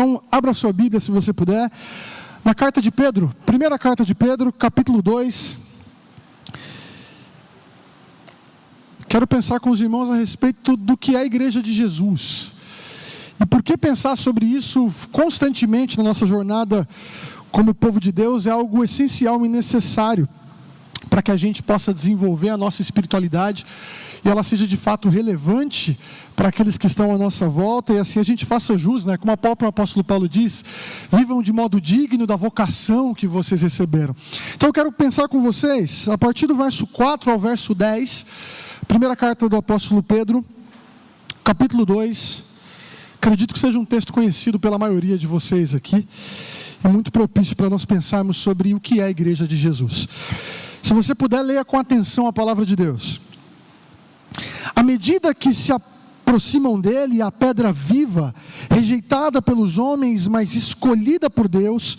Então, abra a sua Bíblia, se você puder, na carta de Pedro, primeira carta de Pedro, capítulo 2. Quero pensar com os irmãos a respeito do que é a igreja de Jesus. E por que pensar sobre isso constantemente na nossa jornada como povo de Deus é algo essencial e necessário para que a gente possa desenvolver a nossa espiritualidade e ela seja de fato relevante para aqueles que estão à nossa volta, e assim a gente faça jus, né? Como o próprio apóstolo Paulo diz, vivam de modo digno da vocação que vocês receberam. Então eu quero pensar com vocês, a partir do verso 4 ao verso 10, primeira carta do apóstolo Pedro, capítulo 2, acredito que seja um texto conhecido pela maioria de vocês aqui, e muito propício para nós pensarmos sobre o que é a igreja de Jesus. Se você puder, leia com atenção a palavra de Deus. À medida que se aproximam dele, a pedra viva, rejeitada pelos homens, mas escolhida por Deus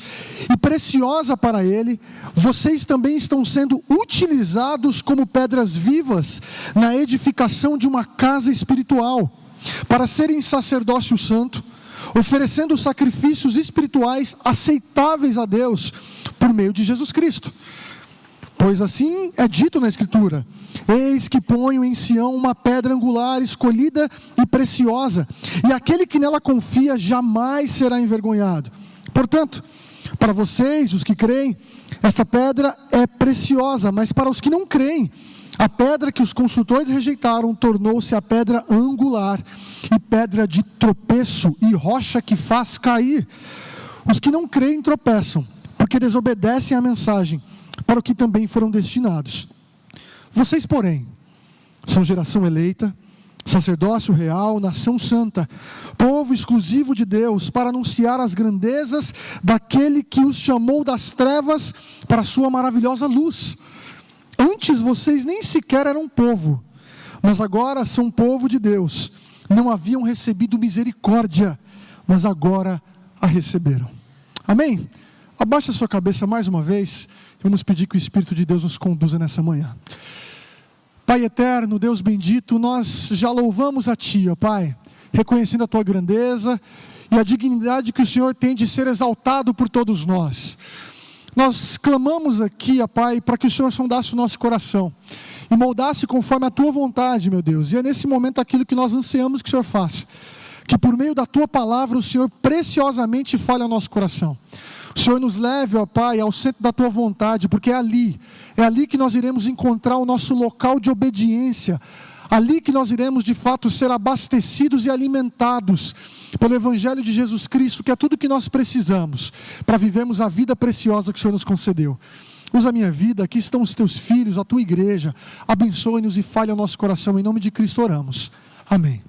e preciosa para ele, vocês também estão sendo utilizados como pedras vivas na edificação de uma casa espiritual, para serem sacerdócio santo, oferecendo sacrifícios espirituais aceitáveis a Deus por meio de Jesus Cristo. Pois assim é dito na Escritura: eis que ponho em Sião uma pedra angular, escolhida e preciosa, e aquele que nela confia jamais será envergonhado. Portanto, para vocês, os que creem, esta pedra é preciosa, mas para os que não creem, a pedra que os construtores rejeitaram tornou-se a pedra angular, e pedra de tropeço, e rocha que faz cair. Os que não creem tropeçam, porque desobedecem à mensagem, para o que também foram destinados. Vocês, porém, são geração eleita, sacerdócio real, nação santa, povo exclusivo de Deus, para anunciar as grandezas daquele que os chamou das trevas para a sua maravilhosa luz. Antes vocês nem sequer eram povo, mas agora são povo de Deus. Não haviam recebido misericórdia, mas agora a receberam. Amém? Abaixa a sua cabeça mais uma vez. Vamos pedir que o Espírito de Deus nos conduza nessa manhã. Pai eterno, Deus bendito, nós já louvamos a Ti, ó Pai, reconhecendo a Tua grandeza e a dignidade que o Senhor tem de ser exaltado por todos nós. Nós clamamos aqui, ó Pai, para que o Senhor sondasse o nosso coração e moldasse conforme a Tua vontade, meu Deus. E é nesse momento aquilo que nós ansiamos que o Senhor faça. Que por meio da Tua palavra o Senhor preciosamente fale ao nosso coração. O Senhor nos leve, ó Pai, ao centro da Tua vontade, porque é ali que nós iremos encontrar o nosso local de obediência, ali que nós iremos de fato ser abastecidos e alimentados pelo Evangelho de Jesus Cristo, que é tudo que nós precisamos para vivermos a vida preciosa que o Senhor nos concedeu. Usa a minha vida, aqui estão os Teus filhos, a Tua igreja, abençoe-nos e fale ao nosso coração, em nome de Cristo oramos, amém.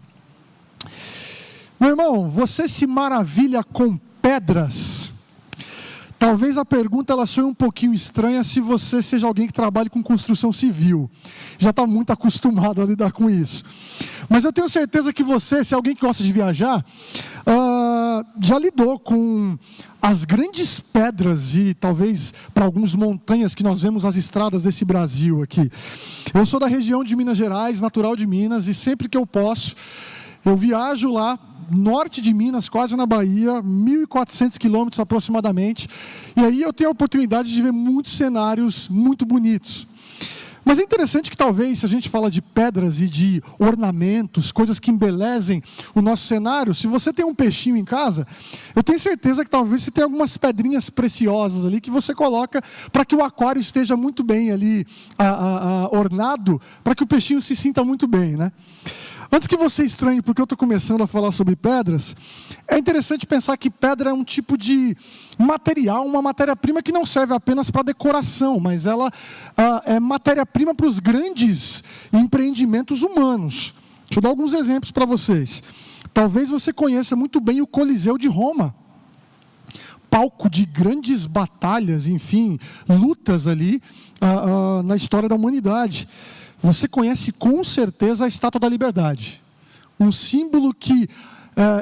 Meu irmão, você se maravilha com pedras? Talvez a pergunta ela soe um pouquinho estranha se você seja alguém que trabalha com construção civil. Já está muito acostumado a lidar com isso. Mas eu tenho certeza que você, se é alguém que gosta de viajar, já lidou com as grandes pedras e talvez para algumas montanhas que nós vemos nas estradas desse Brasil aqui. Eu sou da região de Minas Gerais, natural de Minas, e sempre que eu posso, eu viajo lá, norte de Minas, quase na Bahia, 1.400 quilômetros aproximadamente, e aí eu tenho a oportunidade de ver muitos cenários muito bonitos. Mas é interessante que talvez, se a gente fala de pedras e de ornamentos, coisas que embelezem o nosso cenário, se você tem um peixinho em casa, eu tenho certeza que talvez você tenha algumas pedrinhas preciosas ali que você coloca para que o aquário esteja muito bem ali ornado, para que o peixinho se sinta muito bem, né? Antes que você estranhe porque eu estou começando a falar sobre pedras, é interessante pensar que pedra é um tipo de material, uma matéria-prima que não serve apenas para decoração, mas ela é matéria-prima para os grandes empreendimentos humanos. Deixa eu dar alguns exemplos para vocês. Talvez você conheça muito bem o Coliseu de Roma, palco de grandes batalhas, enfim, lutas ali na história da humanidade. Você conhece com certeza a Estátua da Liberdade, um símbolo que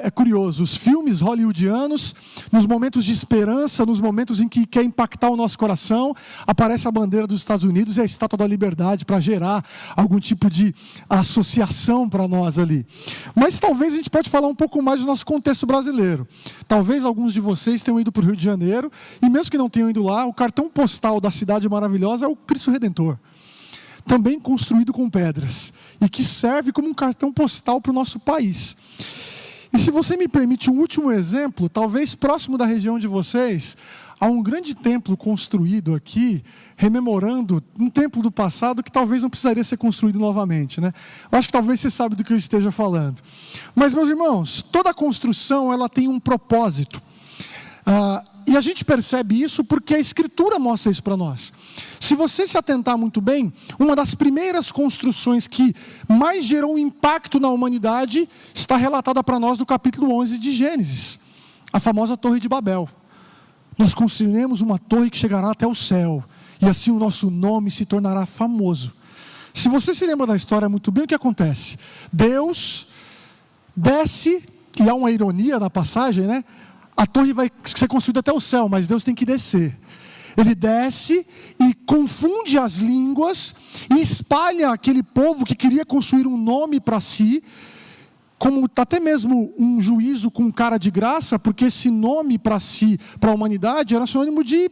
é curioso, os filmes hollywoodianos, nos momentos de esperança, nos momentos em que quer impactar o nosso coração, aparece a bandeira dos Estados Unidos e a Estátua da Liberdade para gerar algum tipo de associação para nós ali. Mas talvez a gente pode falar um pouco mais do nosso contexto brasileiro. Talvez alguns de vocês tenham ido para o Rio de Janeiro, e mesmo que não tenham ido lá, o cartão postal da cidade maravilhosa é o Cristo Redentor. Também construído com pedras, e que serve como um cartão postal para o nosso país. E se você me permite um último exemplo, talvez próximo da região de vocês, há um grande templo construído aqui, rememorando um templo do passado que talvez não precisaria ser construído novamente, né? Eu acho que talvez você sabe do que eu esteja falando. Mas, meus irmãos, toda construção ela tem um propósito. E a gente percebe isso porque a Escritura mostra isso para nós. Se você se atentar muito bem, uma das primeiras construções que mais gerou impacto na humanidade está relatada para nós no capítulo 11 de Gênesis, a famosa Torre de Babel. Nós construiremos uma torre que chegará até o céu, e assim o nosso nome se tornará famoso. Se você se lembra da história muito bem, o que acontece? Deus desce, e há uma ironia na passagem, né? A torre vai ser construída até o céu, mas Deus tem que descer. Ele desce e confunde as línguas e espalha aquele povo que queria construir um nome para si, como até mesmo um juízo com cara de graça, porque esse nome para si, para a humanidade, era sinônimo de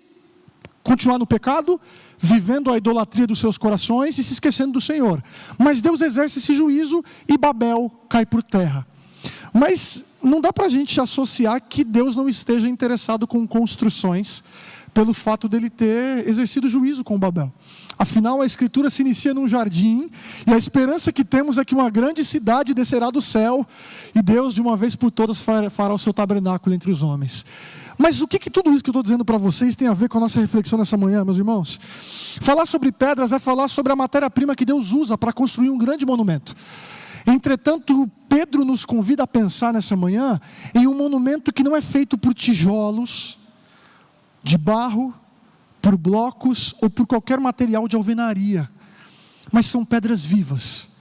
continuar no pecado, vivendo a idolatria dos seus corações e se esquecendo do Senhor. Mas Deus exerce esse juízo e Babel cai por terra. Mas não dá para a gente associar que Deus não esteja interessado com construções pelo fato dele ter exercido juízo com Babel. Afinal, a Escritura se inicia num jardim, e a esperança que temos é que uma grande cidade descerá do céu, e Deus, de uma vez por todas, fará o seu tabernáculo entre os homens. Mas o que tudo isso que eu estou dizendo para vocês tem a ver com a nossa reflexão nessa manhã, meus irmãos? Falar sobre pedras é falar sobre a matéria-prima que Deus usa para construir um grande monumento. Entretanto, Pedro nos convida a pensar nessa manhã em um monumento que não é feito por tijolos, de barro, por blocos ou por qualquer material de alvenaria, mas são pedras vivas.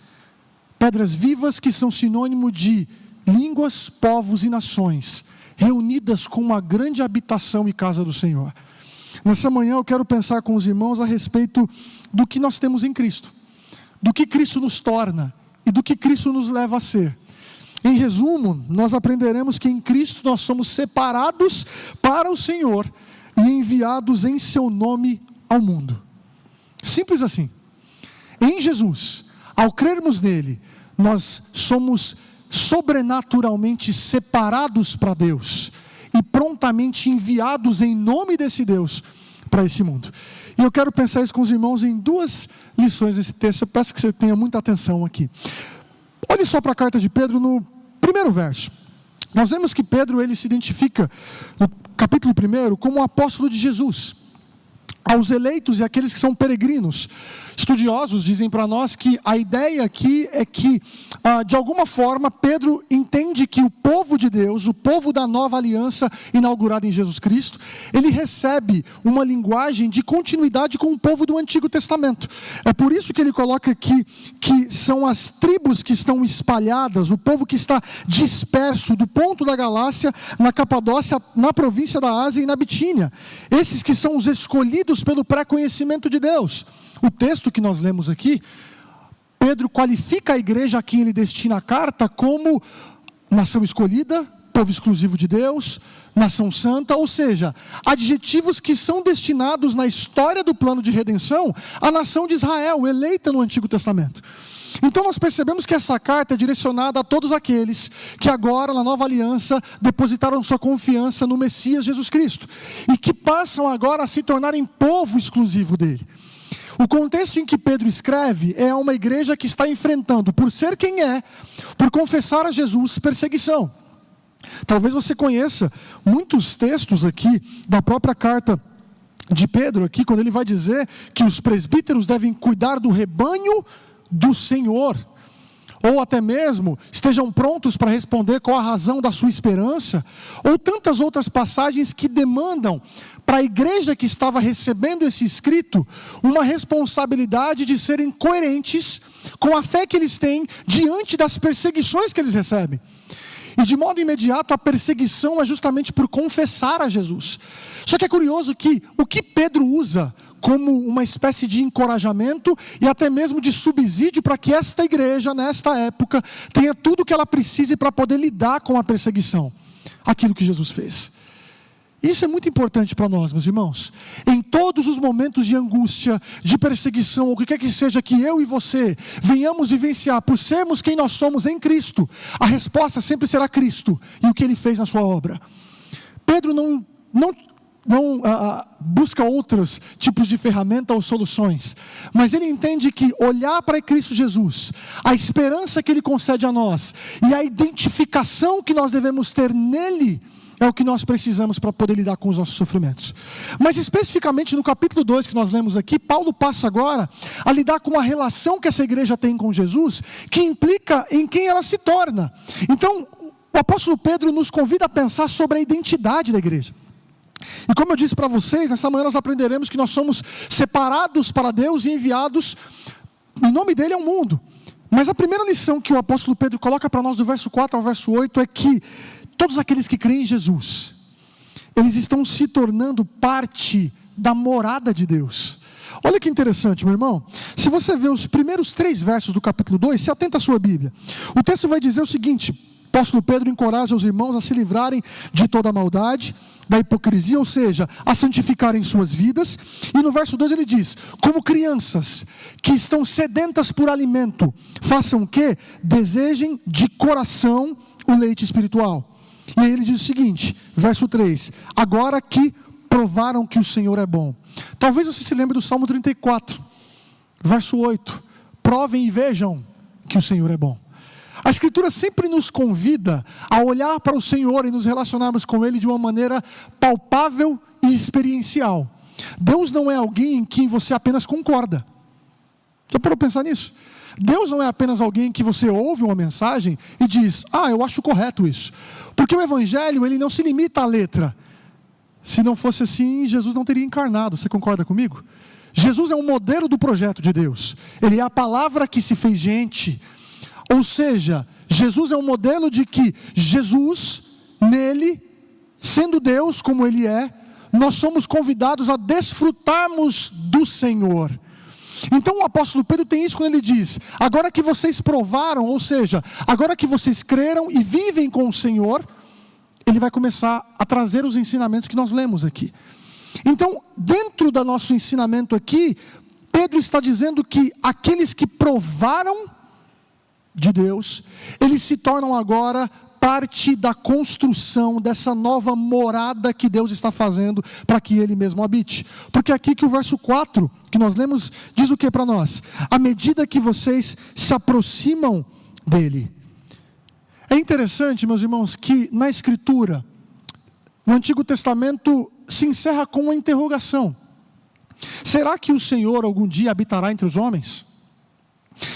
Pedras vivas que são sinônimo de línguas, povos e nações, reunidas com uma grande habitação e casa do Senhor. Nessa manhã eu quero pensar com os irmãos a respeito do que nós temos em Cristo, do que Cristo nos torna e do que Cristo nos leva a ser. Em resumo, nós aprenderemos que em Cristo nós somos separados para o Senhor e enviados em seu nome ao mundo. Simples assim. Em Jesus, ao crermos nele, nós somos sobrenaturalmente separados para Deus e prontamente enviados em nome desse Deus para esse mundo. E eu quero pensar isso com os irmãos em duas lições desse texto. Eu peço que você tenha muita atenção aqui. Olhe só para a carta de Pedro no primeiro verso. Nós vemos que Pedro ele se identifica no capítulo 1 como o apóstolo de Jesus. Aos eleitos e aqueles que são peregrinos. Estudiosos dizem para nós que a ideia aqui é que, de alguma forma, Pedro entende que o povo de Deus, o povo da nova aliança inaugurada em Jesus Cristo, ele recebe uma linguagem de continuidade com o povo do Antigo Testamento. É por isso que ele coloca aqui que são as tribos que estão espalhadas, o povo que está disperso do ponto da Galácia, na Capadócia, na província da Ásia e na Bitínia. Esses que são os escolhidos pelo pré-conhecimento de Deus. O texto que nós lemos aqui, Pedro qualifica a igreja a quem ele destina a carta como nação escolhida, povo exclusivo de Deus, nação santa, ou seja, adjetivos que são destinados na história do plano de redenção à nação de Israel, eleita no Antigo Testamento. Então nós percebemos que essa carta é direcionada a todos aqueles que agora, na nova aliança, depositaram sua confiança no Messias Jesus Cristo, e que passam agora a se tornarem povo exclusivo dele. O contexto em que Pedro escreve é a uma igreja que está enfrentando, por ser quem é, por confessar a Jesus, perseguição. Talvez você conheça muitos textos aqui da própria carta de Pedro, aqui, quando ele vai dizer que os presbíteros devem cuidar do rebanho do Senhor, ou até mesmo estejam prontos para responder qual a razão da sua esperança, ou tantas outras passagens que demandam para a igreja que estava recebendo esse escrito uma responsabilidade de serem coerentes com a fé que eles têm diante das perseguições que eles recebem. E de modo imediato a perseguição é justamente por confessar a Jesus. Só que é curioso que o que Pedro usa como uma espécie de encorajamento e até mesmo de subsídio para que esta igreja, nesta época, tenha tudo o que ela precise para poder lidar com a perseguição. Aquilo que Jesus fez. Isso é muito importante para nós, meus irmãos. Em todos os momentos de angústia, de perseguição, ou o que quer que seja que eu e você venhamos vivenciar por sermos quem nós somos em Cristo, a resposta sempre será Cristo e o que Ele fez na sua obra. Pedro não busca outros tipos de ferramenta ou soluções, mas ele entende que olhar para Cristo Jesus, a esperança que Ele concede a nós e a identificação que nós devemos ter nele, é o que nós precisamos para poder lidar com os nossos sofrimentos. Mas especificamente no capítulo 2 que nós lemos aqui, Paulo passa agora a lidar com a relação que essa igreja tem com Jesus, que implica em quem ela se torna. Então, o apóstolo Pedro nos convida a pensar sobre a identidade da igreja. E como eu disse para vocês, nessa manhã nós aprenderemos que nós somos separados para Deus e enviados em nome dele ao mundo. Mas a primeira lição que o apóstolo Pedro coloca para nós do verso 4 ao verso 8 é que todos aqueles que creem em Jesus, eles estão se tornando parte da morada de Deus. Olha que interessante, meu irmão. Se você ver os primeiros 3 versos do capítulo 2, se atenta à sua Bíblia. O texto vai dizer o seguinte: o apóstolo Pedro encoraja os irmãos a se livrarem de toda a maldade, da hipocrisia, ou seja, a santificarem suas vidas. E no verso 2 ele diz: como crianças que estão sedentas por alimento, façam o quê? Desejem de coração o leite espiritual. E aí ele diz o seguinte, verso 3: agora que provaram que o Senhor é bom. Talvez você se lembre do Salmo 34, verso 8: provem e vejam que o Senhor é bom. A Escritura sempre nos convida a olhar para o Senhor e nos relacionarmos com Ele de uma maneira palpável e experiencial. Deus não é alguém em quem você apenas concorda. Já parou para pensar nisso? Deus não é apenas alguém que você ouve uma mensagem e diz: eu acho correto isso. Porque o Evangelho, ele não se limita à letra. Se não fosse assim, Jesus não teria encarnado. Você concorda comigo? Jesus é um modelo do projeto de Deus. Ele é a palavra que se fez gente. Ou seja, Jesus é um modelo de que Jesus, nele, sendo Deus como Ele é, nós somos convidados a desfrutarmos do Senhor. Então o apóstolo Pedro tem isso quando ele diz: agora que vocês provaram, ou seja, agora que vocês creram e vivem com o Senhor, ele vai começar a trazer os ensinamentos que nós lemos aqui. Então, dentro do nosso ensinamento aqui, Pedro está dizendo que aqueles que provaram de Deus, eles se tornam agora parte da construção dessa nova morada que Deus está fazendo para que Ele mesmo habite. Porque aqui que o verso 4, que nós lemos, diz o que para nós? À medida que vocês se aproximam dEle. É interessante, meus irmãos, que na Escritura, no Antigo Testamento, se encerra com uma interrogação: será que o Senhor algum dia habitará entre os homens?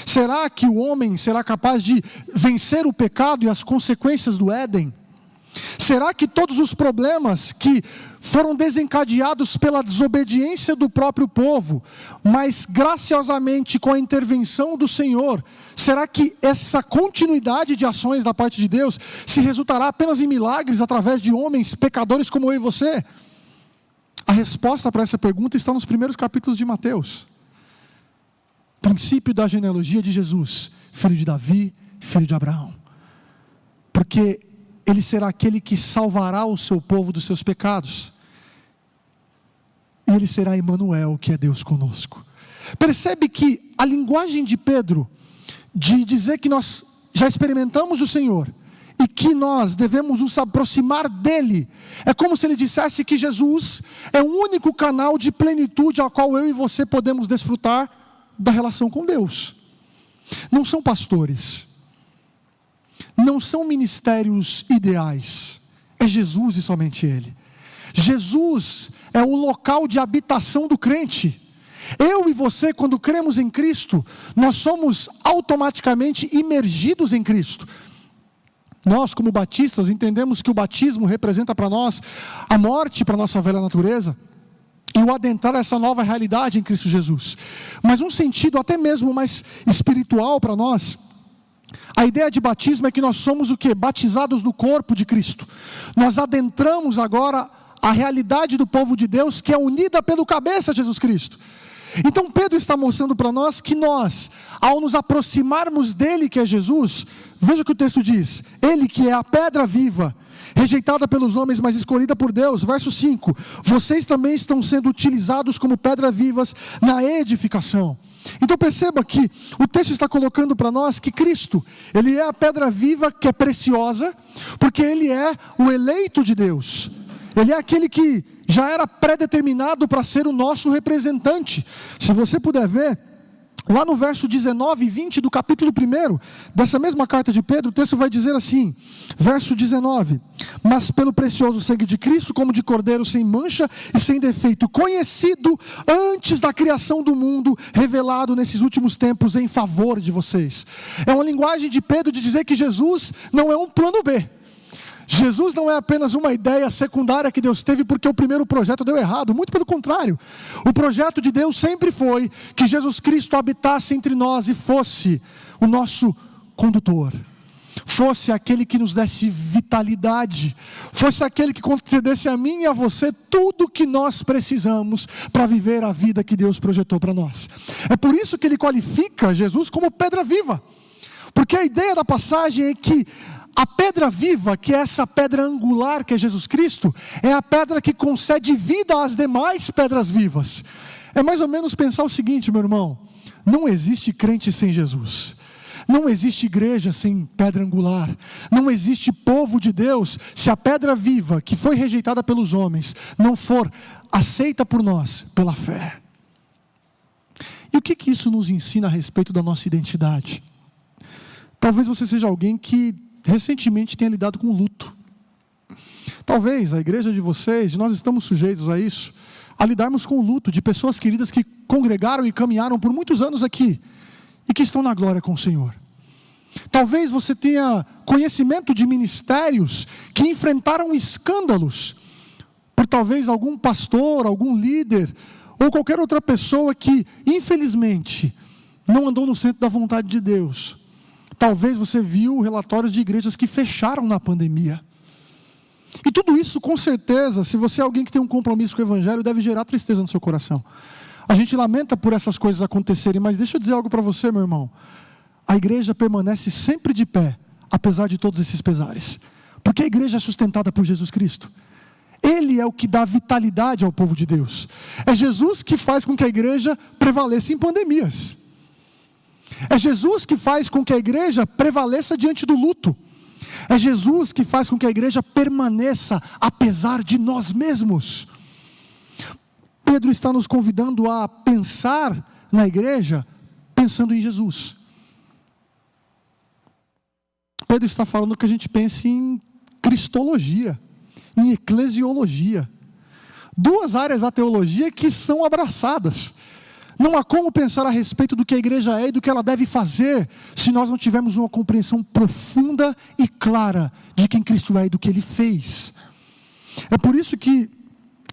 Será que o homem será capaz de vencer o pecado e as consequências do Éden? Será que todos os problemas que foram desencadeados pela desobediência do próprio povo, mas graciosamente com a intervenção do Senhor, será que essa continuidade de ações da parte de Deus se resultará apenas em milagres através de homens pecadores como eu e você? A resposta para essa pergunta está nos primeiros capítulos de Mateus. Princípio da genealogia de Jesus, filho de Davi, filho de Abraão. Porque ele será aquele que salvará o seu povo dos seus pecados. E ele será Emanuel, que é Deus conosco. Percebe que a linguagem de Pedro, de dizer que nós já experimentamos o Senhor, e que nós devemos nos aproximar dele, é como se ele dissesse que Jesus é o único canal de plenitude ao qual eu e você podemos desfrutar da relação com Deus. Não são pastores, não são ministérios ideais, é Jesus e somente Ele. Jesus é o local de habitação do crente. Eu e você, quando cremos em Cristo, nós somos automaticamente imergidos em Cristo. Nós, como batistas, entendemos que o batismo representa para nós a morte para a nossa velha natureza e o adentrar essa nova realidade em Cristo Jesus. Mas um sentido até mesmo mais espiritual para nós, A ideia de batismo é que nós somos o quê? Batizados no corpo de Cristo. Nós adentramos agora a realidade do povo de Deus, que é unida pelo cabeça Jesus Cristo. Então Pedro está mostrando para nós que nós, ao nos aproximarmos dele, que é Jesus, veja o que o texto diz: ele que é a pedra viva, rejeitada pelos homens, mas escolhida por Deus. Verso 5: vocês também estão sendo utilizados como pedras vivas na edificação. Então perceba que o texto está colocando para nós que Cristo, ele é a pedra viva que é preciosa, porque ele é o eleito de Deus. Ele é aquele que já era predeterminado para ser o nosso representante. Se você puder ver, lá no verso 19 e 20 do capítulo 1 dessa mesma carta de Pedro, o texto vai dizer assim, verso 19: mas pelo precioso sangue de Cristo, como de cordeiro sem mancha e sem defeito, conhecido antes da criação do mundo, revelado nesses últimos tempos em favor de vocês. É uma linguagem de Pedro de dizer que Jesus não é um plano B. Jesus não é apenas uma ideia secundária que Deus teve porque o primeiro projeto deu errado. Muito pelo contrário. O projeto de Deus sempre foi que Jesus Cristo habitasse entre nós e fosse o nosso condutor. Fosse aquele que nos desse vitalidade. Fosse aquele que concedesse a mim e a você tudo o que nós precisamos para viver a vida que Deus projetou para nós. É por isso que ele qualifica Jesus como pedra viva. Porque a ideia da passagem é que a pedra viva, que é essa pedra angular que é Jesus Cristo, é a pedra que concede vida às demais pedras vivas. É mais ou menos pensar o seguinte, meu irmão: não existe crente sem Jesus. Não existe igreja sem pedra angular. Não existe povo de Deus se a pedra viva, que foi rejeitada pelos homens, não for aceita por nós pela fé. E o que isso nos ensina a respeito da nossa identidade? Talvez você seja alguém que recentemente tenha lidado com luto. Talvez a igreja de vocês, nós estamos sujeitos a isso, a lidarmos com o luto de pessoas queridas que congregaram e caminharam por muitos anos aqui e que estão na glória com o Senhor. Talvez você tenha conhecimento de ministérios que enfrentaram escândalos por talvez algum pastor, algum líder ou qualquer outra pessoa que infelizmente não andou no centro da vontade de Deus. Talvez você viu relatórios de igrejas que fecharam na pandemia. E tudo isso, com certeza, se você é alguém que tem um compromisso com o Evangelho, deve gerar tristeza no seu coração. A gente lamenta por essas coisas acontecerem, mas deixa eu dizer algo para você, meu irmão. A igreja permanece sempre de pé, apesar de todos esses pesares. Porque a igreja é sustentada por Jesus Cristo. Ele é o que dá vitalidade ao povo de Deus. É Jesus que faz com que a igreja prevaleça em pandemias. É Jesus que faz com que a igreja prevaleça diante do luto. É Jesus que faz com que a igreja permaneça apesar de nós mesmos. Pedro está nos convidando a pensar na igreja pensando em Jesus. Pedro está falando que a gente pense em cristologia, em eclesiologia. Duas áreas da teologia que são abraçadas. Não há como pensar a respeito do que a igreja é e do que ela deve fazer, se nós não tivermos uma compreensão profunda e clara de quem Cristo é e do que Ele fez. É por isso que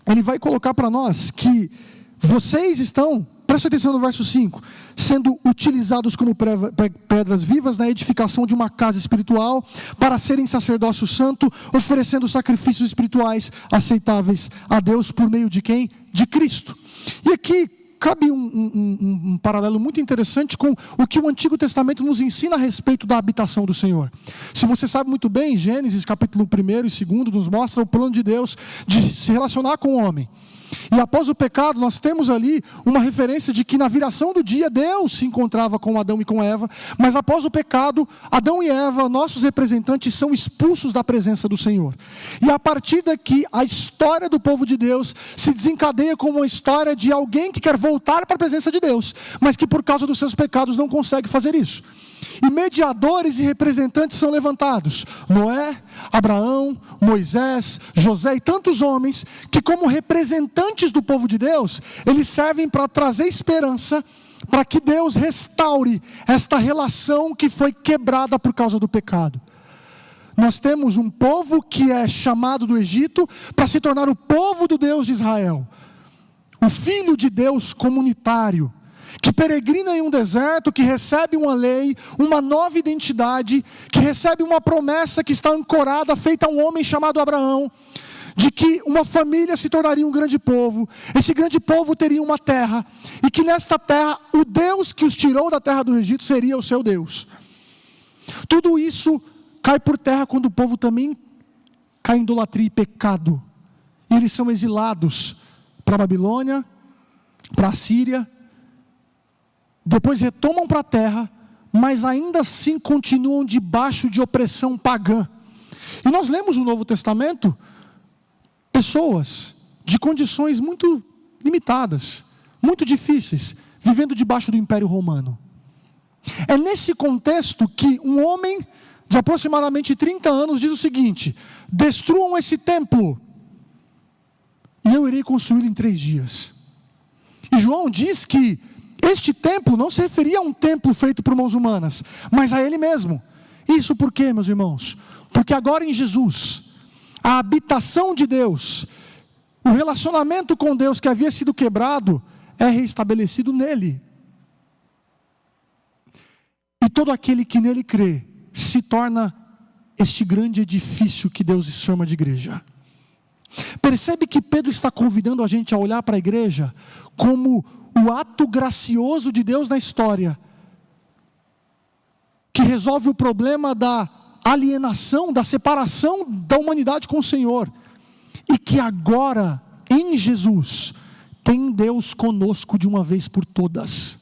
Ele vai colocar para nós que vocês estão, preste atenção no verso 5, sendo utilizados como pedras vivas na edificação de uma casa espiritual, para serem sacerdócio santo, oferecendo sacrifícios espirituais aceitáveis a Deus por meio de quem? De Cristo. E aqui cabe um paralelo muito interessante com o que o Antigo Testamento nos ensina a respeito da habitação do Senhor. Se você sabe muito bem, Gênesis capítulo 1 e 2 nos mostra o plano de Deus de se relacionar com o homem. E após o pecado, nós temos ali uma referência de que na viração do dia, Deus se encontrava com Adão e com Eva, mas após o pecado, Adão e Eva, nossos representantes, são expulsos da presença do Senhor. E a partir daqui, a história do povo de Deus se desencadeia como uma história de alguém que quer voltar para a presença de Deus, mas que por causa dos seus pecados não consegue fazer isso. E mediadores e representantes são levantados: Noé, Abraão, Moisés, José e tantos homens que, como representantes do povo de Deus, eles servem para trazer esperança, para que Deus restaure esta relação que foi quebrada por causa do pecado. Nós temos um povo que é chamado do Egito para se tornar o povo do Deus de Israel, o Filho de Deus comunitário, que peregrina em um deserto, que recebe uma lei, uma nova identidade, que recebe uma promessa que está ancorada, feita a um homem chamado Abraão, de que uma família se tornaria um grande povo, esse grande povo teria uma terra, e que nesta terra, o Deus que os tirou da terra do Egito seria o seu Deus. Tudo isso cai por terra quando o povo também cai em idolatria e pecado, e eles são exilados para a Babilônia, para a Síria, depois retomam para a terra, mas ainda assim continuam debaixo de opressão pagã. E nós lemos no Novo Testamento pessoas de condições muito limitadas, muito difíceis, vivendo debaixo do Império Romano. É nesse contexto que um homem de aproximadamente 30 anos diz o seguinte: destruam esse templo, e eu irei construí-lo em 3 dias. E João diz que este templo não se referia a um templo feito por mãos humanas, mas a ele mesmo. Isso por quê, meus irmãos? Porque agora em Jesus, a habitação de Deus, o relacionamento com Deus que havia sido quebrado, é reestabelecido nele. E todo aquele que nele crê, se torna este grande edifício que Deus chama de igreja. Percebe que Pedro está convidando a gente a olhar para a igreja como o ato gracioso de Deus na história, que resolve o problema da alienação, da separação da humanidade com o Senhor, e que agora, em Jesus, tem Deus conosco de uma vez por todas.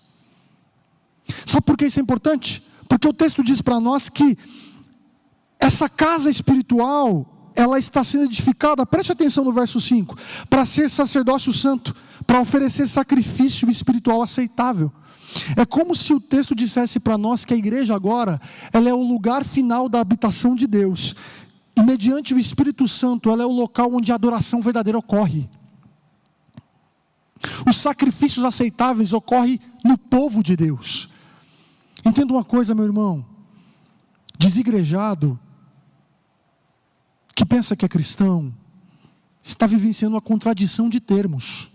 Sabe por que isso é importante? Porque o texto diz para nós que essa casa espiritual, ela está sendo edificada, preste atenção no verso 5, para ser sacerdócio santo, para oferecer sacrifício espiritual aceitável. É como se o texto dissesse para nós que a igreja agora, ela é o lugar final da habitação de Deus, e mediante o Espírito Santo, ela é o local onde a adoração verdadeira ocorre. Os sacrifícios aceitáveis ocorrem no povo de Deus. Entenda uma coisa, meu irmão: desigrejado, que pensa que é cristão, está vivenciando uma contradição de termos.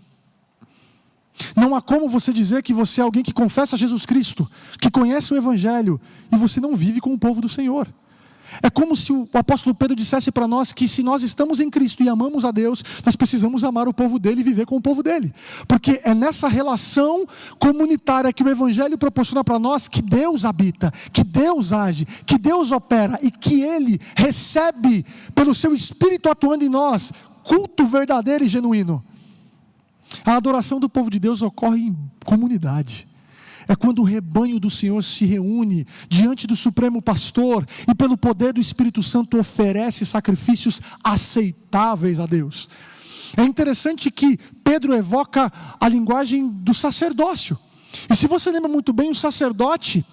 Não há como você dizer que você é alguém que confessa Jesus Cristo, que conhece o Evangelho, e você não vive com o povo do Senhor. É como se o apóstolo Pedro dissesse para nós que se nós estamos em Cristo e amamos a Deus, nós precisamos amar o povo dele e viver com o povo dele. Porque é nessa relação comunitária que o Evangelho proporciona para nós que Deus habita, que Deus age, que Deus opera e que Ele recebe pelo seu Espírito atuando em nós, culto verdadeiro e genuíno. A adoração do povo de Deus ocorre em comunidade. É quando o rebanho do Senhor se reúne diante do Supremo Pastor e pelo poder do Espírito Santo oferece sacrifícios aceitáveis a Deus. É interessante que Pedro evoca a linguagem do sacerdócio. E se você lembra muito bem, o sacerdote,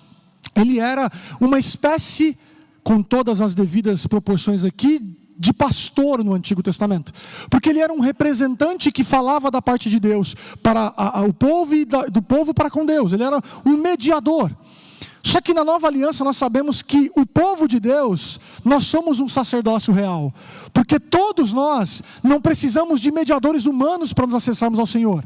ele era uma espécie, com todas as devidas proporções aqui, de pastor no Antigo Testamento, porque ele era um representante que falava da parte de Deus para o povo e do povo para com Deus. Ele era um mediador. Só que na Nova Aliança nós sabemos que o povo de Deus, nós somos um sacerdócio real, porque todos nós não precisamos de mediadores humanos para nos acessarmos ao Senhor.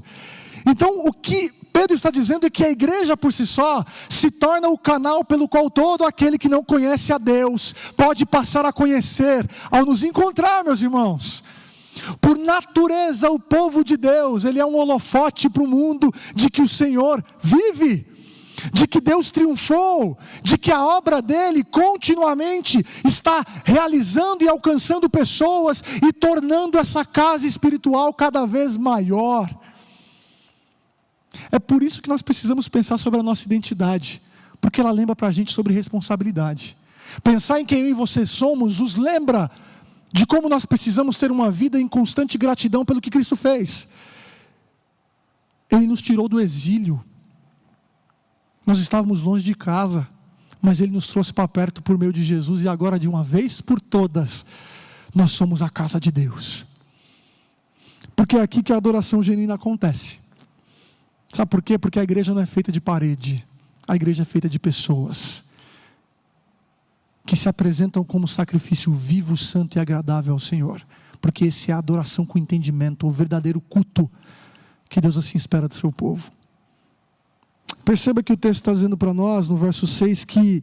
Então o que Pedro está dizendo é que a igreja por si só se torna o canal pelo qual todo aquele que não conhece a Deus pode passar a conhecer ao nos encontrar, meus irmãos. Por natureza, o povo de Deus, ele é um holofote para o mundo de que o Senhor vive, de que Deus triunfou, de que a obra dele continuamente está realizando e alcançando pessoas e tornando essa casa espiritual cada vez maior. É por isso que nós precisamos pensar sobre a nossa identidade, porque ela lembra para a gente sobre responsabilidade. Pensar em quem eu e você somos nos lembra de como nós precisamos ter uma vida em constante gratidão pelo que Cristo fez. Ele nos tirou do exílio. Nós estávamos longe de casa, mas Ele nos trouxe para perto por meio de Jesus, e agora de uma vez por todas, nós somos a casa de Deus. Porque é aqui que a adoração genuína acontece. Sabe por quê? Porque a igreja não é feita de parede, a igreja é feita de pessoas que se apresentam como sacrifício vivo, santo e agradável ao Senhor, porque esse é a adoração com entendimento, o verdadeiro culto que Deus assim espera do seu povo. Perceba que o texto está dizendo para nós, no verso 6, que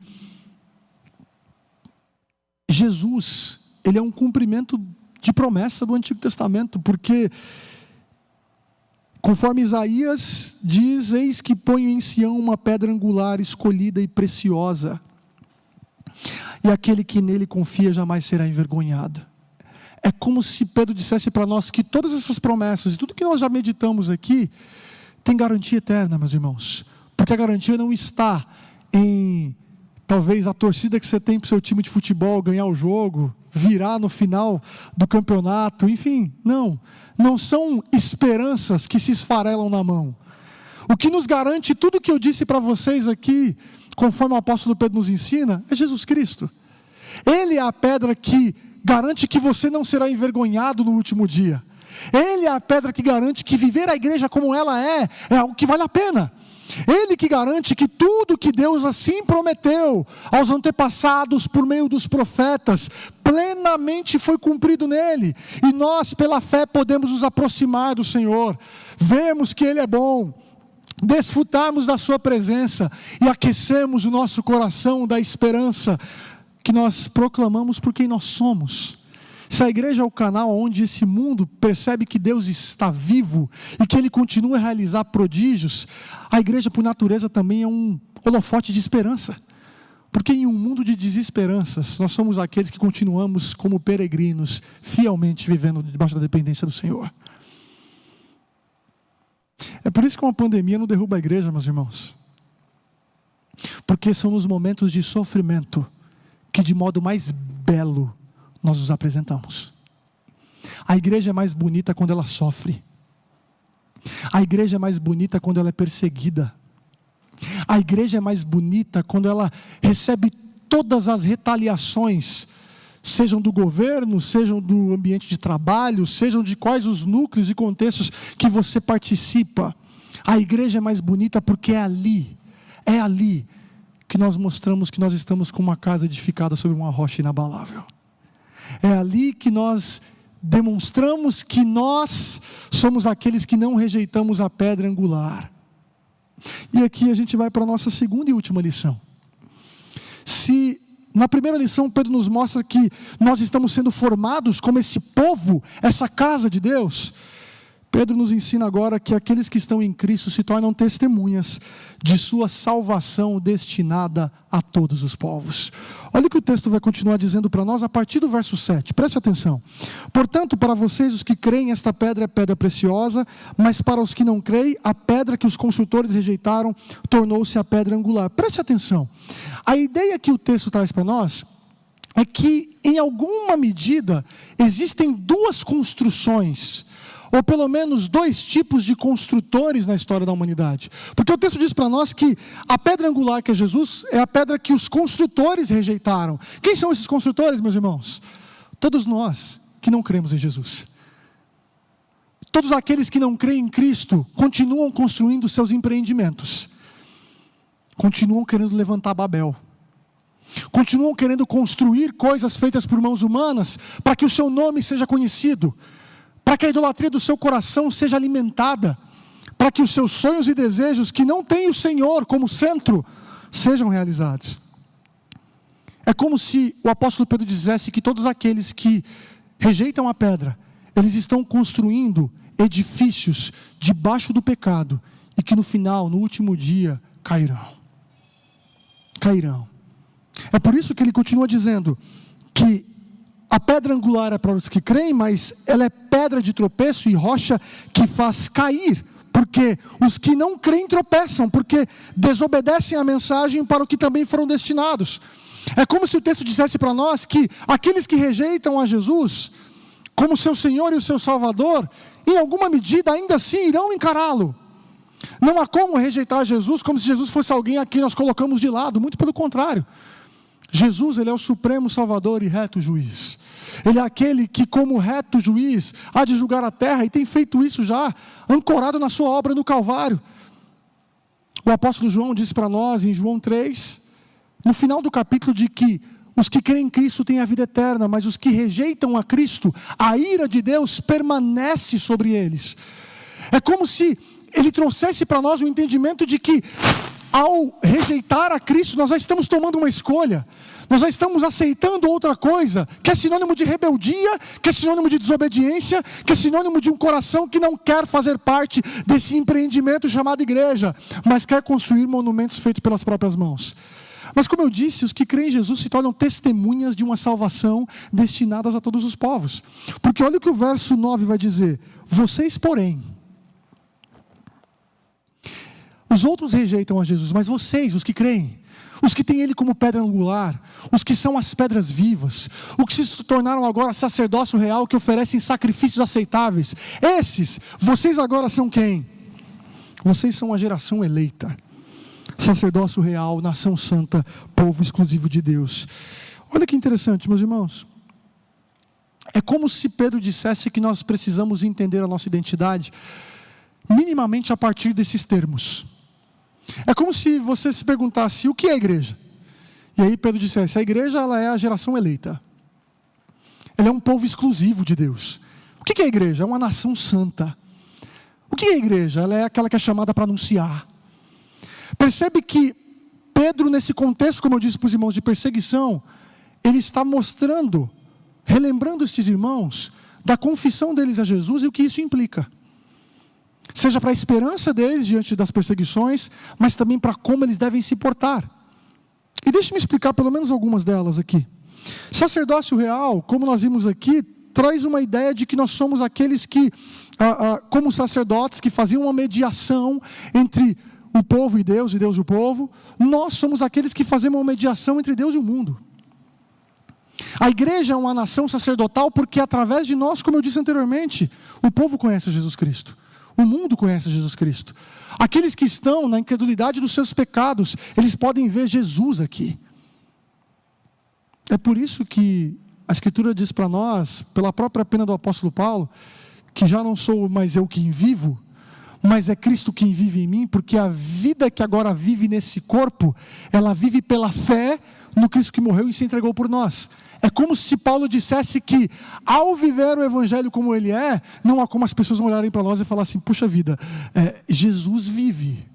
Jesus, ele é um cumprimento de promessa do Antigo Testamento, porque, conforme Isaías diz, eis que ponho em Sião uma pedra angular, escolhida e preciosa, e aquele que nele confia jamais será envergonhado. É como se Pedro dissesse para nós que todas essas promessas, e tudo que nós já meditamos aqui, tem garantia eterna, meus irmãos. Porque a garantia não está em, talvez, a torcida que você tem para o seu time de futebol ganhar o jogo, virar no final do campeonato, enfim, não. Não são esperanças que se esfarelam na mão. O que nos garante tudo o que eu disse para vocês aqui, conforme o apóstolo Pedro nos ensina, é Jesus Cristo. Ele é a pedra que garante que você não será envergonhado no último dia. Ele é a pedra que garante que viver a igreja como ela é algo que vale a pena. Ele que garante que tudo que Deus assim prometeu aos antepassados por meio dos profetas, plenamente foi cumprido nele. E nós, pela fé, podemos nos aproximar do Senhor, vemos que Ele é bom, desfrutarmos da sua presença e aquecemos o nosso coração da esperança que nós proclamamos por quem nós somos. Se a igreja é o canal onde esse mundo percebe que Deus está vivo e que Ele continua a realizar prodígios, a igreja por natureza também é um holofote de esperança. Porque em um mundo de desesperanças, nós somos aqueles que continuamos como peregrinos, fielmente vivendo debaixo da dependência do Senhor. É por isso que uma pandemia não derruba a igreja, meus irmãos. Porque são nos momentos de sofrimento que de modo mais belo nós nos apresentamos. A igreja é mais bonita quando ela sofre. A igreja é mais bonita quando ela é perseguida. A igreja é mais bonita quando ela recebe todas as retaliações, sejam do governo, sejam do ambiente de trabalho, sejam de quais os núcleos e contextos que você participa. A igreja é mais bonita porque é ali que nós mostramos que nós estamos com uma casa edificada sobre uma rocha inabalável. É ali que nós demonstramos que nós somos aqueles que não rejeitamos a pedra angular. E aqui a gente vai para a nossa segunda e última lição. Se na primeira lição Pedro nos mostra que nós estamos sendo formados como esse povo, essa casa de Deus, Pedro nos ensina agora que aqueles que estão em Cristo se tornam testemunhas de sua salvação destinada a todos os povos. Olha o que o texto vai continuar dizendo para nós a partir do verso 7, preste atenção. Portanto, para vocês os que creem, esta pedra é pedra preciosa, mas para os que não creem, a pedra que os construtores rejeitaram tornou-se a pedra angular. Preste atenção, a ideia que o texto traz para nós é que em alguma medida existem duas construções, ou pelo menos dois tipos de construtores na história da humanidade. Porque o texto diz para nós que a pedra angular, que é Jesus, é a pedra que os construtores rejeitaram. Quem são esses construtores, meus irmãos? Todos nós que não cremos em Jesus. Todos aqueles que não creem em Cristo continuam construindo seus empreendimentos. Continuam querendo levantar Babel. Continuam querendo construir coisas feitas por mãos humanas para que o seu nome seja conhecido, para que a idolatria do seu coração seja alimentada, para que os seus sonhos e desejos que não têm o Senhor como centro, sejam realizados. É como se o apóstolo Pedro dissesse que todos aqueles que rejeitam a pedra, eles estão construindo edifícios debaixo do pecado, e que no final, no último dia, cairão. É por isso que ele continua dizendo que a pedra angular é para os que creem, mas ela é pedra de tropeço e rocha que faz cair, porque os que não creem tropeçam, porque desobedecem a mensagem para o que também foram destinados. É como se o texto dissesse para nós que aqueles que rejeitam a Jesus como seu Senhor e o seu Salvador, em alguma medida ainda assim irão encará-lo. Não há como rejeitar Jesus como se Jesus fosse alguém a quem nós colocamos de lado, muito pelo contrário. Jesus, Ele é o supremo Salvador e reto juiz. Ele é aquele que, como reto juiz, há de julgar a terra, e tem feito isso já, ancorado na sua obra no Calvário. O apóstolo João disse para nós, em João 3, no final do capítulo, de que os que creem em Cristo têm a vida eterna, mas os que rejeitam a Cristo, a ira de Deus permanece sobre eles. É como se Ele trouxesse para nós o entendimento de que ao rejeitar a Cristo, nós já estamos tomando uma escolha. Nós já estamos aceitando outra coisa, que é sinônimo de rebeldia, que é sinônimo de desobediência, que é sinônimo de um coração que não quer fazer parte desse empreendimento chamado igreja, mas quer construir monumentos feitos pelas próprias mãos. Mas como eu disse, os que creem em Jesus se tornam testemunhas de uma salvação destinadas a todos os povos. Porque olha o que o verso 9 vai dizer: vocês, porém... Os outros rejeitam a Jesus, mas vocês, os que creem, os que têm Ele como pedra angular, os que são as pedras vivas, os que se tornaram agora sacerdócio real, que oferecem sacrifícios aceitáveis, esses, vocês agora são quem? Vocês são a geração eleita, sacerdócio real, nação santa, povo exclusivo de Deus. Olha que interessante, meus irmãos. É como se Pedro dissesse que nós precisamos entender a nossa identidade minimamente a partir desses termos. É como se você se perguntasse: o que é a igreja? E aí Pedro dissesse: a igreja, ela é a geração eleita. Ela é um povo exclusivo de Deus. O que é a igreja? É uma nação santa. O que é a igreja? Ela é aquela que é chamada para anunciar. Percebe que Pedro, nesse contexto, como eu disse para os irmãos, de perseguição, ele está mostrando, relembrando estes irmãos, da confissão deles a Jesus e o que isso implica. Seja para a esperança deles diante das perseguições, mas também para como eles devem se portar. E deixe-me explicar pelo menos algumas delas aqui. Sacerdócio real, como nós vimos aqui, traz uma ideia de que nós somos aqueles que, como sacerdotes, que faziam uma mediação entre o povo e Deus e o povo. Nós somos aqueles que fazemos uma mediação entre Deus e o mundo. A igreja é uma nação sacerdotal porque através de nós, como eu disse anteriormente, o povo conhece Jesus Cristo. O mundo conhece Jesus Cristo. Aqueles que estão na incredulidade dos seus pecados, eles podem ver Jesus aqui. É por isso que a Escritura diz para nós, pela própria pena do apóstolo Paulo, que já não sou mais eu quem vivo, mas é Cristo quem vive em mim, porque a vida que agora vive nesse corpo, ela vive pela fé no Cristo que morreu e se entregou por nós. É como se Paulo dissesse que, ao viver o Evangelho como ele é, não há como as pessoas olharem para nós e falar assim: puxa vida, Jesus vive.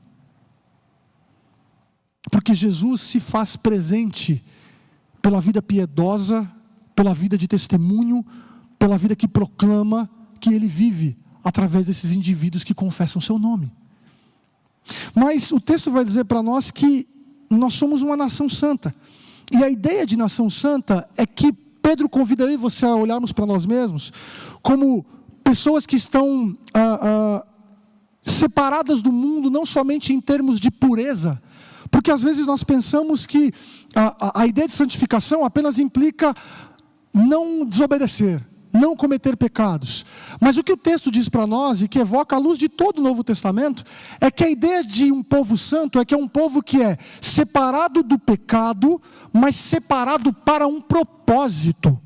Porque Jesus se faz presente pela vida piedosa, pela vida de testemunho, pela vida que proclama que Ele vive através desses indivíduos que confessam seu nome. Mas o texto vai dizer para nós que nós somos uma nação santa. E a ideia de nação santa é que Pedro convida eu e você a olharmos para nós mesmos como pessoas que estão separadas do mundo, não somente em termos de pureza, porque às vezes nós pensamos que a ideia de santificação apenas implica não desobedecer, não cometer pecados. Mas o que o texto diz para nós, e que evoca a luz de todo o Novo Testamento, é que a ideia de um povo santo é que é um povo que é separado do pecado, mas separado para um propósito.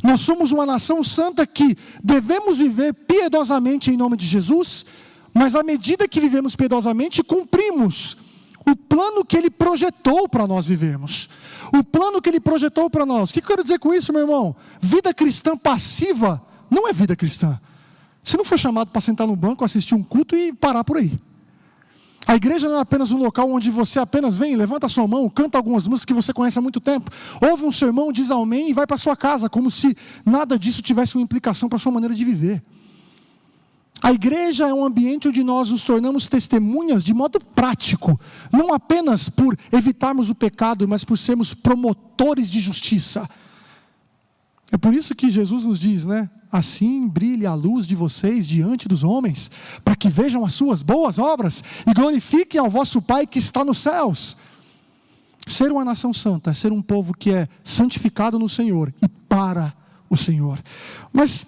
Nós somos uma nação santa que devemos viver piedosamente em nome de Jesus, mas à medida que vivemos piedosamente, cumprimos o plano que Ele projetou para nós vivermos. O plano que Ele projetou para nós. O que eu quero dizer com isso, meu irmão? Vida cristã passiva não é vida cristã. Você não foi chamado para sentar no banco, assistir um culto e parar por aí. A igreja não é apenas um local onde você apenas vem, levanta a sua mão, canta algumas músicas que você conhece há muito tempo, ouve um sermão, diz amém e vai para sua casa, como se nada disso tivesse uma implicação para a sua maneira de viver. A igreja é um ambiente onde nós nos tornamos testemunhas de modo prático, não apenas por evitarmos o pecado, mas por sermos promotores de justiça. É por isso que Jesus nos diz, né? Assim brilhe a luz de vocês diante dos homens, para que vejam as suas boas obras e glorifiquem ao vosso Pai que está nos céus. Ser uma nação santa é ser um povo que é santificado no Senhor e para o Senhor. Mas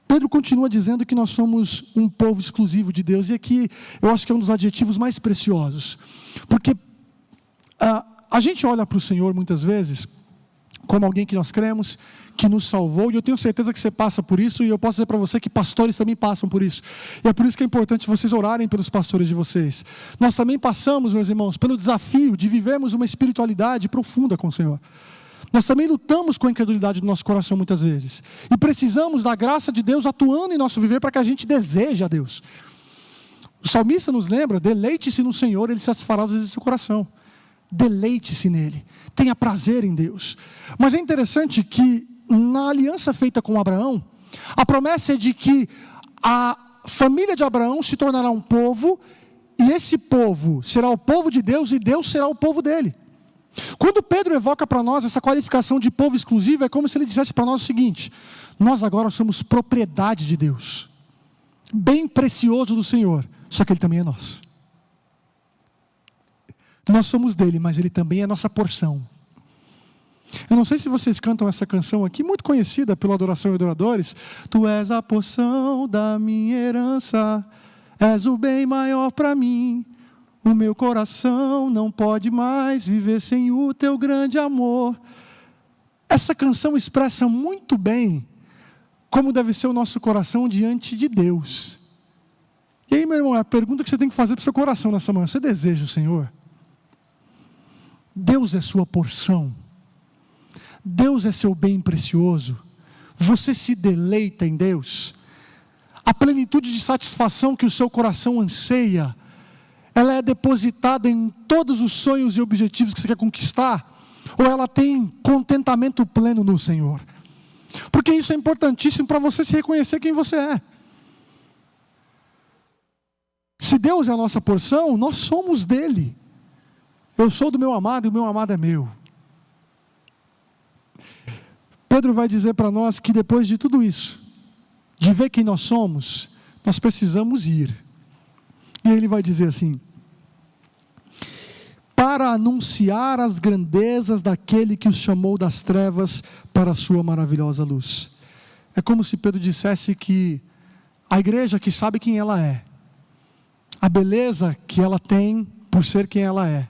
Pedro continua dizendo que nós somos um povo exclusivo de Deus, e aqui eu acho que é um dos adjetivos mais preciosos, porque a gente olha para o Senhor muitas vezes como alguém que nós cremos, que nos salvou, e eu tenho certeza que você passa por isso, e eu posso dizer para você que pastores também passam por isso, e é por isso que é importante vocês orarem pelos pastores de vocês. Nós também passamos, meus irmãos, pelo desafio de vivermos uma espiritualidade profunda com o Senhor. Nós também lutamos com a incredulidade do nosso coração muitas vezes, e precisamos da graça de Deus atuando em nosso viver para que a gente deseje a Deus. O salmista nos lembra: deleite-se no Senhor, Ele satisfará os desejos do seu coração. Deleite-se nele, tenha prazer em Deus. Mas é interessante que na aliança feita com Abraão, a promessa é de que a família de Abraão se tornará um povo, e esse povo será o povo de Deus, e Deus será o povo dele. Quando Pedro evoca para nós essa qualificação de povo exclusivo, é como se ele dissesse para nós o seguinte: nós agora somos propriedade de Deus, bem precioso do Senhor, só que Ele também é nosso. Nós somos dele, mas Ele também é nossa porção. Eu não sei se vocês cantam essa canção aqui, muito conhecida pela adoração e adoradores. Tu és a porção da minha herança, és o bem maior para mim. O meu coração não pode mais viver sem o teu grande amor. Essa canção expressa muito bem como deve ser o nosso coração diante de Deus. E aí, meu irmão, a pergunta que você tem que fazer para o seu coração nessa manhã: você deseja o Senhor? Deus é sua porção, Deus é seu bem precioso, você se deleita em Deus? A plenitude de satisfação que o seu coração anseia, ela é depositada em todos os sonhos e objetivos que você quer conquistar? Ou ela tem contentamento pleno no Senhor? Porque isso é importantíssimo para você se reconhecer quem você é. Se Deus é a nossa porção, nós somos dele. Eu sou do meu amado e o meu amado é meu. Pedro vai dizer para nós que depois de tudo isso, de ver quem nós somos, nós precisamos ir. E ele vai dizer assim: para anunciar as grandezas daquele que os chamou das trevas para a sua maravilhosa luz. É como se Pedro dissesse que a igreja que sabe quem ela é, a beleza que ela tem por ser quem ela é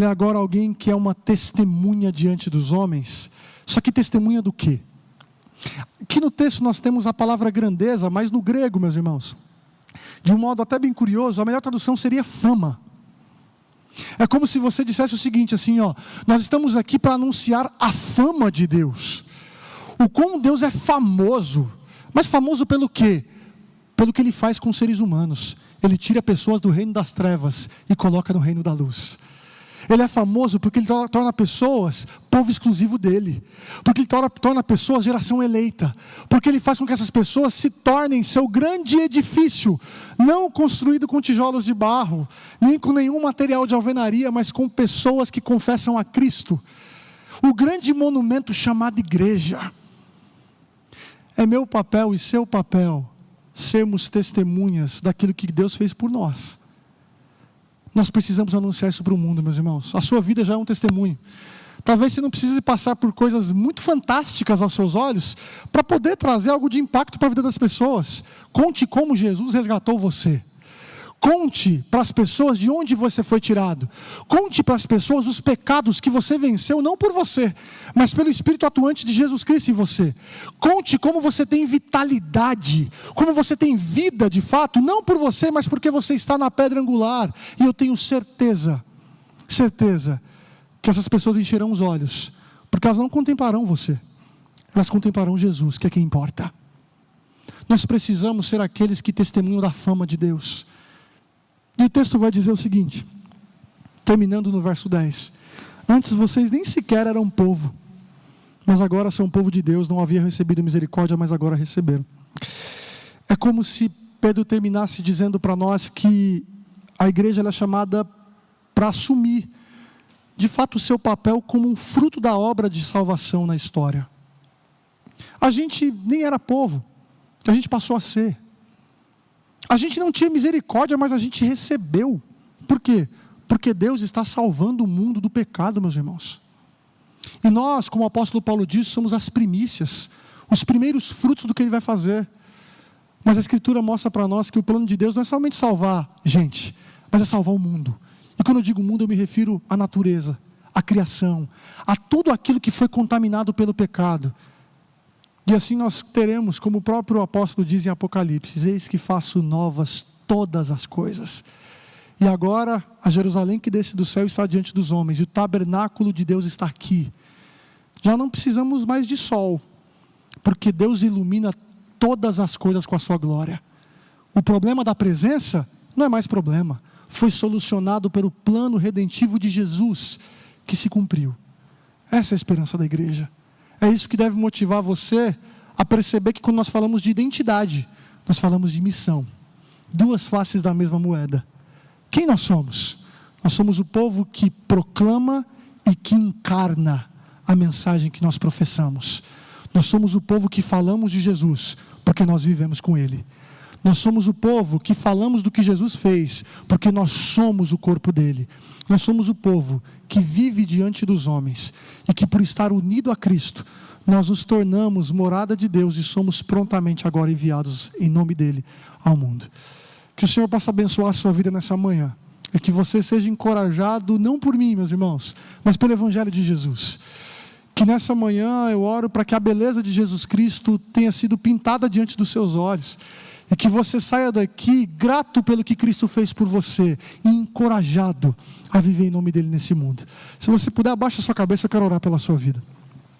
agora alguém que é uma testemunha diante dos homens. Só que testemunha do quê? Aqui no texto nós temos a palavra grandeza, mas no grego, meus irmãos, de um modo até bem curioso, a melhor tradução seria fama. É como se você dissesse o seguinte, assim, nós estamos aqui para anunciar a fama de Deus. O como Deus é famoso. Mas famoso pelo quê? Pelo que Ele faz com os seres humanos. Ele tira pessoas do reino das trevas e coloca no reino da luz. Ele é famoso porque Ele torna pessoas povo exclusivo dEle. Porque Ele torna pessoas geração eleita. Porque Ele faz com que essas pessoas se tornem seu grande edifício, não construído com tijolos de barro, nem com nenhum material de alvenaria, mas com pessoas que confessam a Cristo. O grande monumento chamado igreja. É meu papel e seu papel sermos testemunhas daquilo que Deus fez por nós. Nós precisamos anunciar isso para o mundo, meus irmãos. A sua vida já é um testemunho. Talvez você não precise passar por coisas muito fantásticas aos seus olhos para poder trazer algo de impacto para a vida das pessoas. Conte como Jesus resgatou você. Conte para as pessoas de onde você foi tirado. Conte para as pessoas os pecados que você venceu, não por você, mas pelo Espírito atuante de Jesus Cristo em você. Conte como você tem vitalidade, como você tem vida de fato, não por você, mas porque você está na pedra angular. E eu tenho certeza que essas pessoas encherão os olhos, porque elas não contemplarão você, elas contemplarão Jesus, que é quem importa. Nós precisamos ser aqueles que testemunham da fama de Deus. E o texto vai dizer o seguinte, terminando no verso 10: antes vocês nem sequer eram povo, mas agora são povo de Deus, não haviam recebido misericórdia, mas agora receberam. É como se Pedro terminasse dizendo para nós que a igreja ela é chamada para assumir, de fato, o seu papel como um fruto da obra de salvação na história. A gente nem era povo, a gente passou a ser. A gente não tinha misericórdia, mas a gente recebeu. Por quê? Porque Deus está salvando o mundo do pecado, meus irmãos. E nós, como o apóstolo Paulo disse, somos as primícias, os primeiros frutos do que Ele vai fazer. Mas a Escritura mostra para nós que o plano de Deus não é somente salvar gente, mas é salvar o mundo. E quando eu digo mundo, eu me refiro à natureza, à criação, a tudo aquilo que foi contaminado pelo pecado. E assim nós teremos, como o próprio apóstolo diz em Apocalipse: eis que faço novas todas as coisas. E agora a Jerusalém que desce do céu está diante dos homens, e o tabernáculo de Deus está aqui. Já não precisamos mais de sol, porque Deus ilumina todas as coisas com a sua glória. O problema da presença não é mais problema. Foi solucionado pelo plano redentivo de Jesus, que se cumpriu. Essa é a esperança da igreja. É isso que deve motivar você a perceber que quando nós falamos de identidade, nós falamos de missão. Duas faces da mesma moeda. Quem nós somos? Nós somos o povo que proclama e que encarna a mensagem que nós professamos. Nós somos o povo que falamos de Jesus, porque nós vivemos com Ele. Nós somos o povo que falamos do que Jesus fez, porque nós somos o corpo dele. Nós somos o povo que vive diante dos homens e que, por estar unido a Cristo, nós nos tornamos morada de Deus e somos prontamente agora enviados em nome dele ao mundo. Que o Senhor possa abençoar a sua vida nessa manhã e que você seja encorajado, não por mim, meus irmãos, mas pelo Evangelho de Jesus. Que nessa manhã eu oro para que a beleza de Jesus Cristo tenha sido pintada diante dos seus olhos e que você saia daqui grato pelo que Cristo fez por você e encorajado a viver em nome dele nesse mundo. Se você puder, abaixa a sua cabeça, eu quero orar pela sua vida.